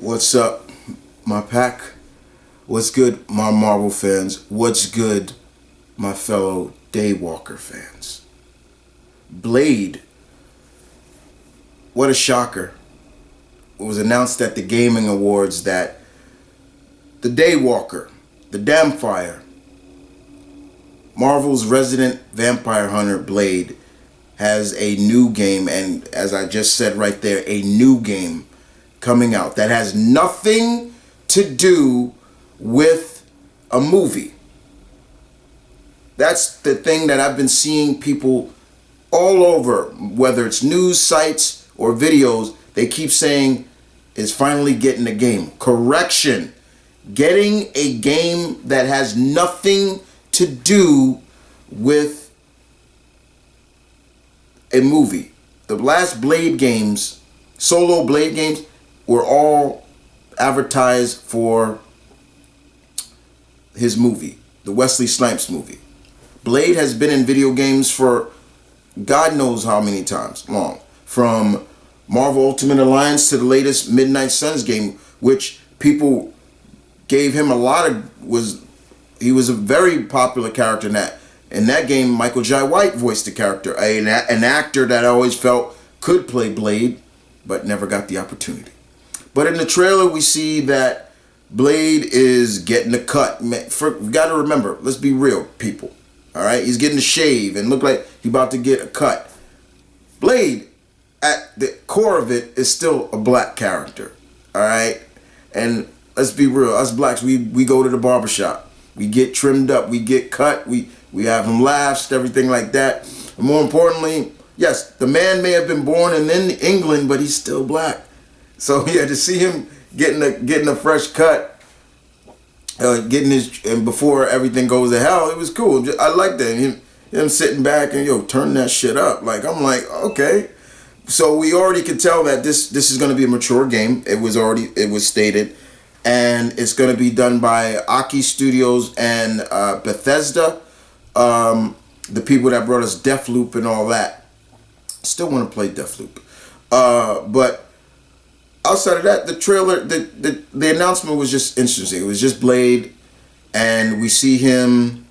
What's up, my pack? What's good, my Marvel fans? What's good, my fellow Daywalker fans? Blade, what a shocker. It was announced at the Gaming Awards that the Daywalker, the Damnfire, Marvel's resident vampire hunter Blade, has a new game, and as I just said right there, a new game coming out that has nothing to do with a movie. That's the thing that I've been seeing people all over, whether it's news sites or videos, they keep saying is finally getting a game. Correction. Getting a game that has nothing to do with a movie. The last Blade games, solo Blade games, were all advertised for his movie, the Wesley Snipes movie. Blade has been in video games for God knows how many times long. From Marvel Ultimate Alliance to the latest Midnight Suns game, which people gave him a lot of, he was a very popular character in that. In that game, Michael Jai White voiced the character, an actor that I always felt could play Blade, but never got the opportunity. But in the trailer, we see that Blade is getting a cut. We got to remember, let's be real, people. All right, he's getting a shave and look like he's about to get a cut. Blade, at the core of it, is still a black character. All right, and let's be real, us blacks, we go to the barbershop. We get trimmed up, we get cut, we have them laughs, everything like that. And more importantly, yes, the man may have been born in England, but he's still black. So yeah, to see him getting a fresh cut, getting his, and before everything goes to hell, it was cool. I like that. Him sitting back and turn that shit up. Like, I'm like, okay. So we already could tell that this is going to be a mature game. It was stated. And it's going to be done by Aki Studios and Bethesda, the people that brought us Deathloop and all that. Still want to play Deathloop, but outside of that, the trailer, the announcement was just interesting. It was just Blade, and we see him,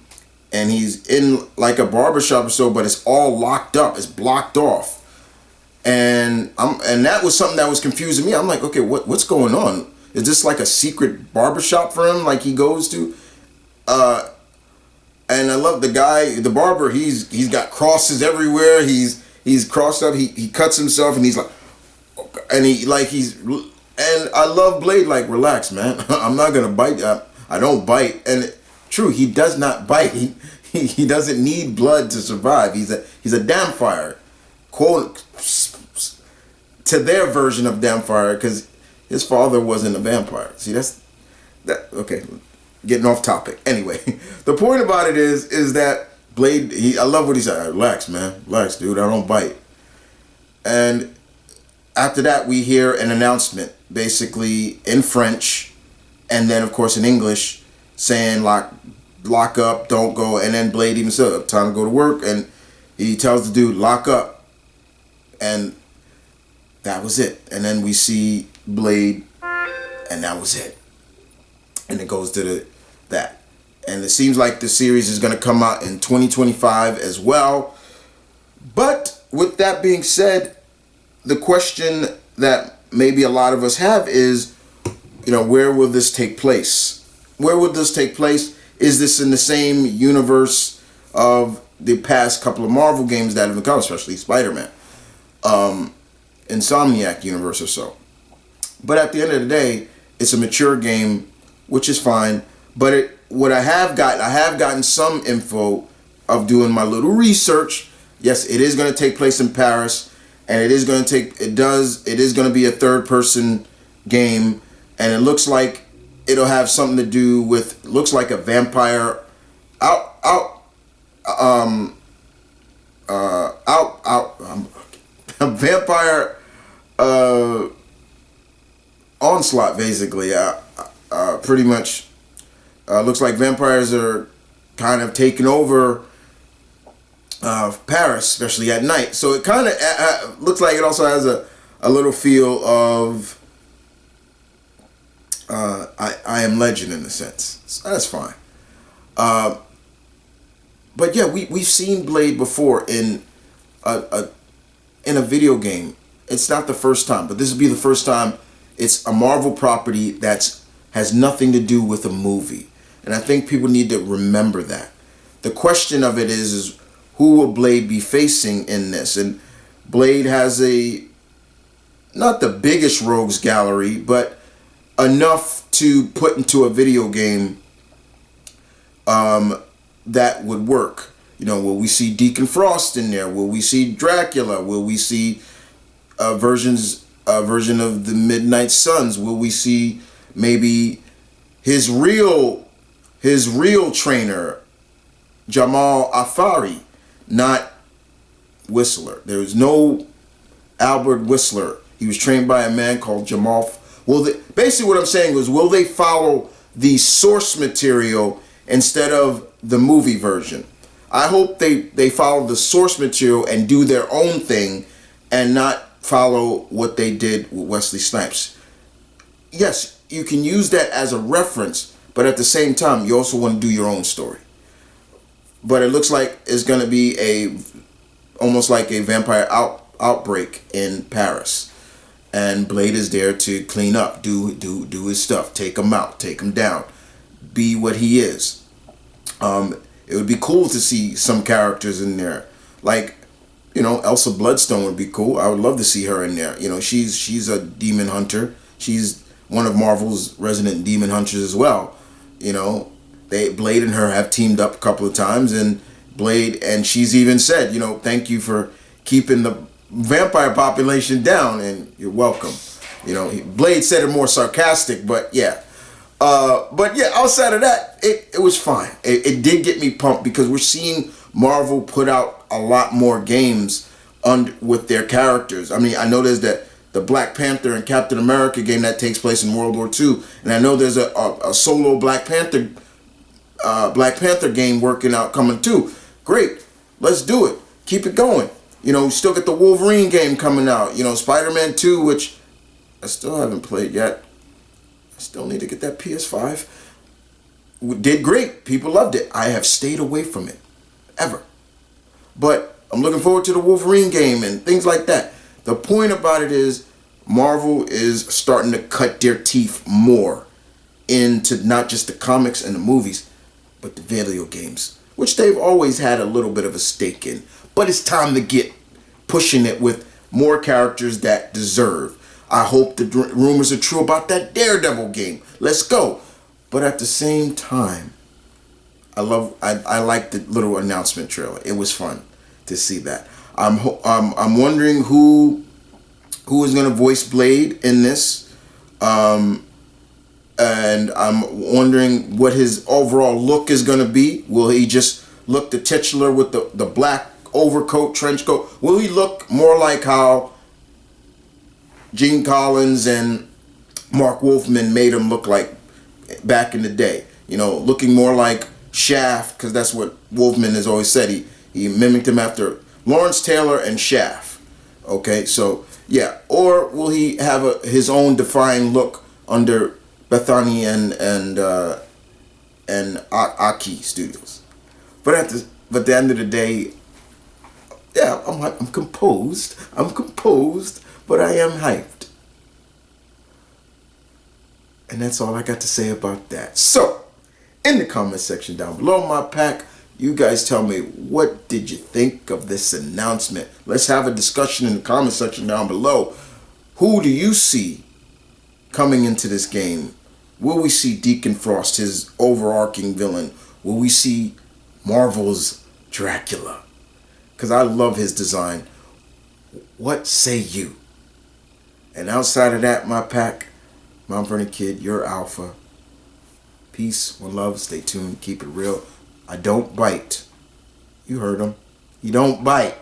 and he's in like a barbershop or so, but it's all locked up. It's blocked off, and that was something that was confusing me. I'm like, okay, what's going on? Is this like a secret barbershop for him, like he goes to? And I love the guy, the barber. He's got crosses everywhere. He's crossed up. He cuts himself, and he's like, and and I love Blade. Like, relax, man. I'm not gonna bite. I don't bite. And true, he does not bite. He doesn't need blood to survive. He's a Damnfire, quote, to their version of Damnfire, because his father wasn't a vampire. See, that. Okay, getting off topic. Anyway, the point about it is that Blade, I love what he said. Relax, man. Relax, dude. I don't bite. And after that, we hear an announcement, basically in French, and then, of course, in English, saying, lock up, don't go. And then Blade even said, time to go to work. And he tells the dude, lock up. And that was it. And then we see Blade, and that was it. And it goes to that. And it seems like the series is going to come out in 2025 as well. But with that being said, the question that maybe a lot of us have is, where will this take place? Where will this take place? Is this in the same universe of the past couple of Marvel games that have come, especially Spider-Man? Insomniac universe or so. But at the end of the day, it's a mature game, which is fine. But I have gotten some info of doing my little research. Yes, it is going to take place in Paris, and it is going to be a third-person game, and it looks like it'll have something to do with, looks like a vampire a vampire onslaught, basically. Pretty much looks like vampires are kind of taking over Paris, especially at night. So it kind of looks like it also has a little feel of I am Legend in a sense. So that's fine. But yeah, we've seen Blade before a in a video game. It's not the first time, but this will be the first time it's a Marvel property that's has nothing to do with a movie. And I think people need to remember that. The question of it is who will Blade be facing in this? And Blade has a not the biggest rogues gallery, but enough to put into a video game that would work. You know, will we see Deacon Frost in there? Will we see Dracula? Will we see a version of the Midnight Suns? Will we see maybe his real trainer, Jamal Afari, not Whistler? There's no Albert Whistler. He was trained by a man called Jamal. Basically what I'm saying was, will they follow the source material instead of the movie version? I hope they follow the source material and do their own thing and not follow what they did with Wesley Snipes. Yes, you can use that as a reference, but at the same time, you also want to do your own story. But it looks like it's going to be almost like a vampire outbreak in Paris. And Blade is there to clean up, do his stuff, take him out, take him down, be what he is. It would be cool to see some characters in there, like, you know, Elsa Bloodstone would be cool. I would love to see her in there. You know, she's a demon hunter. She's one of Marvel's resident demon hunters as well. You know, Blade and her have teamed up a couple of times, and she's even said, you know, thank you for keeping the vampire population down, and you're welcome. You know, Blade said it more sarcastic, but yeah. Outside of that, it was fine. It did get me pumped because we're seeing Marvel put out a lot more games with their characters. I mean, I know there's the Black Panther and Captain America game that takes place in World War II, and I know there's a solo Black Panther game coming too. Great, let's do it. Keep it going. You know, still got the Wolverine game coming out. You know, Spider-Man 2, which I still haven't played yet. I still need to get that PS5. Did great. People loved it. I have stayed away from it. Ever. But I'm looking forward to the Wolverine game and things like that. The point about it is Marvel is starting to cut their teeth more into not just the comics and the movies, but the video games, which they've always had a little bit of a stake in. But it's time to get pushing it with more characters that deserve. I hope the rumors are true about that Daredevil game. Let's go. But at the same time, I like the little announcement trailer. It was fun to see that. I'm wondering who is going to voice Blade in this, and I'm wondering what his overall look is going to be. Will he just look the titular with the black overcoat, trench coat? Will he look more like how Gene Collins and Mark Wolfman made him look like back in the day? You know, looking more like Shaft, because that's what Wolfman has always said. He mimicked him after Lawrence Taylor and Shaft. Okay, so yeah. Or will he have his own defined look under Bethany and Aki Studios? But at the end of the day, yeah, I'm composed. But I am hyped. And that's all I got to say about that. So, in the comment section down below, my pack, you guys tell me, what did you think of this announcement? Let's have a discussion in the comment section down below. Who do you see coming into this game? Will we see Deacon Frost, his overarching villain? Will we see Marvel's Dracula? Because I love his design. What say you? And outside of that, my pack, Mount Vernon Kid, your alpha. Peace, one love, stay tuned, keep it real. I don't bite. You heard him. You don't bite.